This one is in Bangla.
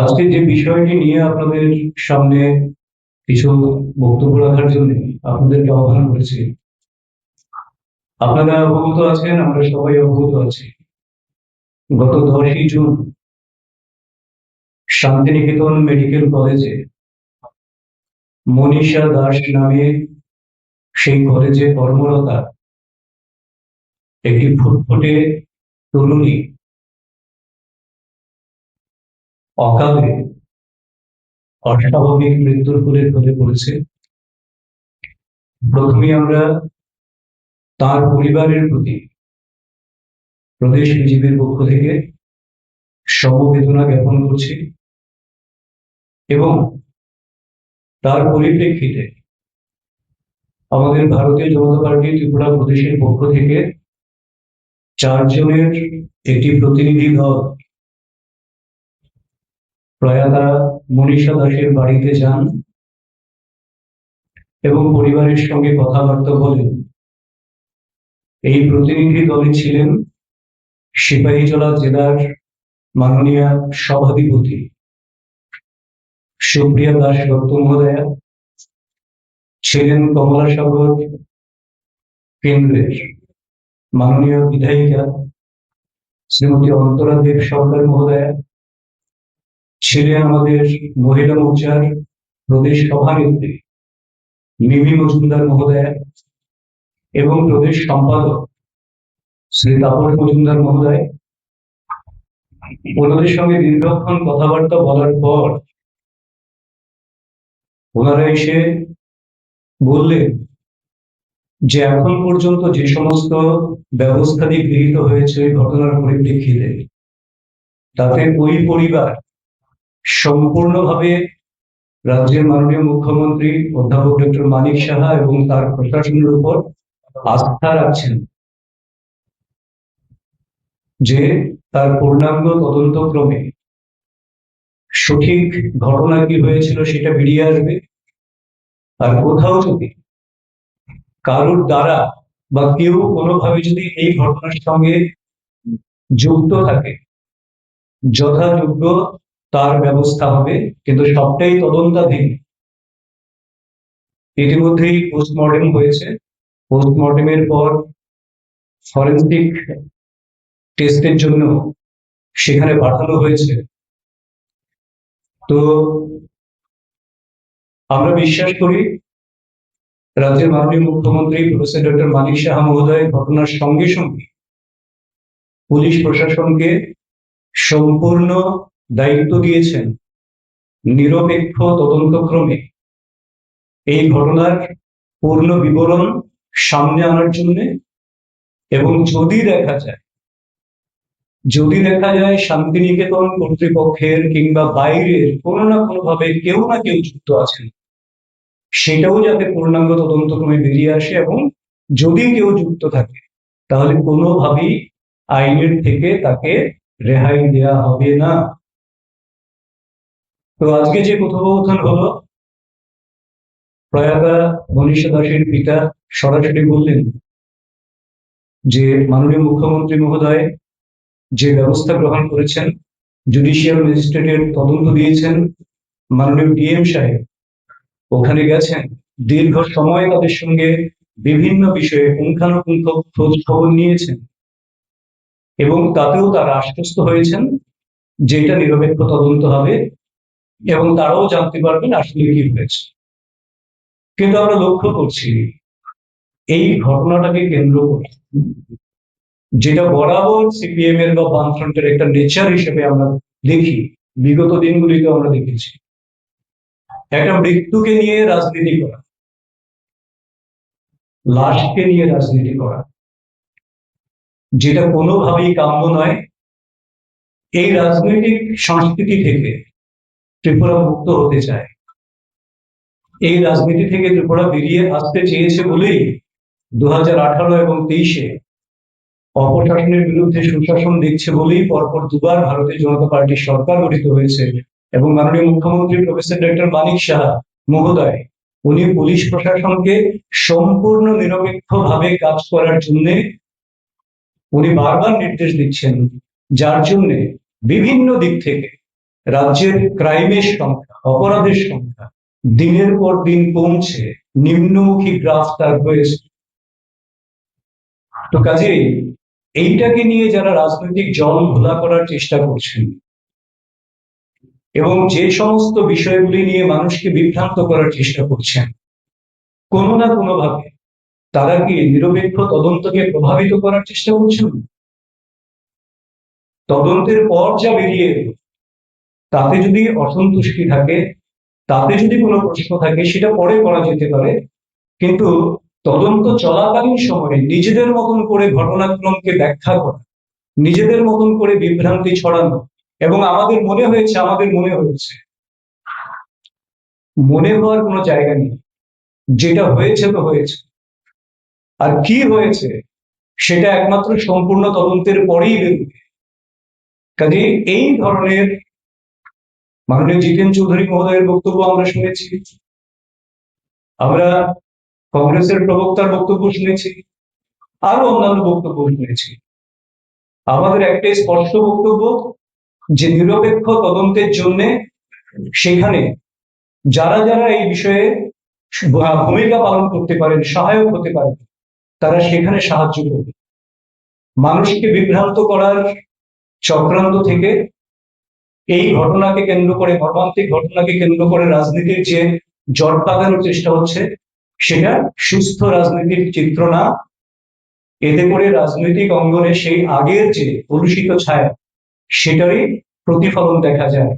আজকে যে বিষয়টি নিয়ে আপনাদের সামনে কিছু বক্তব্য রাখার জন্য আপনাদেরকে আহ্বান করেছি। আপনারা অবগত আছেন, আমরা সবাই অবগত আছি, গত 10ই জুন শান্তিনিকেতন মেডিকেল কলেজে মনীষা দাস নামে সেই কলেজে কর্মরতা একটি ফুটফুটে তরুণী অকালে অস্বাভাবিক মৃত্যুর কোলে ঢলে পড়েছে। প্রথমে আমরা তার পরিবারের প্রতি প্রদেশ বিজেপির পক্ষ থেকে সমবেদনা জ্ঞাপন করছি এবং তার পরিপ্রেক্ষিতে আমাদের ভারতীয় জনতা পার্টি ত্রিপুরা প্রদেশের পক্ষ থেকে 4 জনের একটি প্রতিনিধি দল প্রয়াতা মনীষা দাসের বাড়িতে যান এবং পরিবারের সঙ্গে কথাবার্তা বলেন। এই প্রতিনিধি দলে ছিলেন সিপাহীজলা জেলার মাননীয় সভাধিপতি সুপ্রিয়া দাস দত্ত মহোদয়া, ছিলেন কমলাসাগর কেন্দ্রের মাননীয় বিধায়িকা শ্রীমতী অন্তরা দেব সরকার মহোদয়া, ছিলেন আমাদের মহিলা মোর্চার প্রদেশ সভানেত্রী মিমি মজুমদার মহোদয়া এবং প্রদেশ সম্পাদক শ্রী তাপস মজুমদার মহোদয়। ওনাদের সঙ্গে দীর্ঘক্ষণ কথাবার্তা বলার পর ওনারা এসে বললেন যে এখন পর্যন্ত যে সমস্ত ব্যবস্থাটি গৃহীত হয়েছে ঘটনার পরিপ্রেক্ষিতে, তাতে ওই পরিবার সম্পূর্ণভাবে রাজ্যের মাননীয় মুখ্যমন্ত্রী অধ্যাপক ডক্টর মানিক সাহা এবং তার প্রশাসনের উপর আস্থা রাখছেন যে তার পূর্ণাঙ্গ তদন্তক্রমে সঠিক ঘটনা কি হয়েছিল সেটা বেরিয়ে আসবে। আর কোথাও যদি কারোর দ্বারা বা কেউ কোনোভাবে যদি এই ঘটনার সঙ্গে যুক্ত থাকে, যথাযোগ্য তার ব্যবস্থা হবে, কিন্তু সবটাই তদন্তাধীন। ইতিমধ্যেই পোস্টমর্টেম হয়েছে, পোস্টমর্টেমের পর ফরেন্সিক টেস্টের জন্য সেখানে পাঠানো হয়েছে। তো আমরা বিশ্বাস করি রাজ্যের মাননীয় মুখ্যমন্ত্রী প্রফেসর ডক্টর মানিক সাহা মহোদয় ঘটনার সঙ্গে সঙ্গে পুলিশ প্রশাসনকে সম্পূর্ণ দায়িত্ব দিয়েছেন নিরপেক্ষ তদন্তক্রমে এই ঘটনার পূর্ণ বিবরণ সামনে আনার জন্য। এবং যদি দেখা যায় শান্তিনিকেতন কর্তৃপক্ষের কিংবা বাইরের কোনো না কোনোভাবে কেউ না কেউ যুক্ত আছেন, সেটাও যাতে পূর্ণাঙ্গ তদন্তক্রমে বেরিয়ে আসে, এবং যদি কেউ যুক্ত থাকে তাহলে কোনোভাবেই আইনের থেকে তাকে রেহাই দেওয়া হবে না। তো আজকে যে কথোপকথন হলো, প্রয়াতা মনীষা দাসের পিতা সরাসরি বললেন যে মাননীয় মুখ্যমন্ত্রী মহোদয় যে ব্যবস্থা গ্রহণ করেছেন, জুডিশিয়াল ম্যাজিস্ট্রেটের তদন্ত দিয়েছেন, মাননীয় ডিএম সাহেব ওখানে গেছেন, দীর্ঘ সময় তাদের সঙ্গে বিভিন্ন বিষয়ে পুঙ্খানুপুঙ্খ খোঁজ খবর নিয়েছেন এবং তাতেও তারা আশ্বস্ত হয়েছেন যে এটা নিরপেক্ষ তদন্ত হবে এবং তারাও জানতে পারবেন আসলে কি হয়েছে। কিন্তু আমরা লক্ষ্য করছি এই ঘটনাটাকে কেন্দ্র করে, যেটা বরাবর সিপিএম এর বা বামফ্রন্টের একটা নেচার হিসেবে আমরা দেখি, বিগত দিনগুলিতে আমরা দেখেছি একটা মৃত্যুকে নিয়ে রাজনীতি করা, লাশকে নিয়ে রাজনীতি করা, যেটা কোনোভাবেই কাম্য নয়। এই রাজনৈতিক সংস্কৃতি থেকে ত্রিপুরা মুক্ত হতে চায়, এই রাজনীতি থেকে ত্রিপুরা বেরিয়ে আসতে চেয়েছে বলেই 2018 এবং 23-এ অপশাসনের বিরুদ্ধে সুশাসন দেখছে বলেই পরপর দুবার ভারতীয় জনতা পার্টির সরকার গঠিত হয়েছে এবং মাননীয় মুখ্যমন্ত্রী প্রফেসর ডক্টর মানিক সাহা মহোদয় উনি পুলিশ প্রশাসনকে সম্পূর্ণ নিরপেক্ষভাবে কাজ করার জন্য উনি বারবার নির্দেশ দিচ্ছেন, যার জন্য বিভিন্ন দিক থেকে রাজ্যের ক্রাইমের সংখ্যা, অপরাধের সংখ্যা দিনের পর দিন কমছে, নিম্নমুখী গ্রাফ তার হয়েছে। তো কাজেই এইটাকে নিয়ে যারা রাজনৈতিক জল ঘোলা করার চেষ্টা করছেন এবং যে সমস্ত বিষয়গুলি নিয়ে মানুষকে বিভ্রান্ত করার চেষ্টা করছেন, কোনো না কোনো ভাবে তারা কি নিরপেক্ষ তদন্তকে প্রভাবিত করার চেষ্টা করছেন? তদন্তের পর যা বেরিয়ে এলো তাতে যদি অসন্তুষ্টি থাকে, তাতে যদি কোনো প্রশ্ন থাকে, সেটা পরে করা যেতে পারে, কিন্তু তদন্ত চলাকালীন সময়ে নিজেদের মতন করে ঘটনাক্রমকে ব্যাখ্যা করা, নিজেদের মতন করে বিভ্রান্তি ছড়ানো, এবং আমাদের মনে হয়েছে মনে হওয়ার কোনো জায়গা নেই। যেটা হয়েছে তো হয়েছে, আর কি হয়েছে সেটা একমাত্র সম্পূর্ণ তদন্তের পরেই বেরোবে। কাজে এই ধরনের মাননীয় জিতেন চৌধুরী মহোদয়ের বক্তব্য আমরা শুনেছি, আমরা কংগ্রেসের প্রবক্তার বক্তব্য শুনেছি, আরো অন্যান্য বক্তব্য শুনেছি। আমাদের একটাই স্পষ্ট বক্তব্য যে নিরপেক্ষ তদন্তের জন্য সেখানে যারা যারা এই বিষয়ে ভূমিকা পালন করতে পারেন, সহায়ক হতে পারেন, তারা সেখানে সাহায্য করবে। মানুষকে বিভ্রান্ত করার চক্রান্ত থেকে এই ঘটনাকে কেন্দ্র করে, মর্মান্তিক ঘটনাকে কেন্দ্র করে রাজনীতির যে জট পাকানোর চেষ্টা হচ্ছে, সেটা সুস্থ রাজনীতির চিত্র না। এতে করে রাজনৈতিক অঙ্গনে সেই আগের যে কলুষিত ছায়া, সেটারই প্রতিফলন দেখা যায়।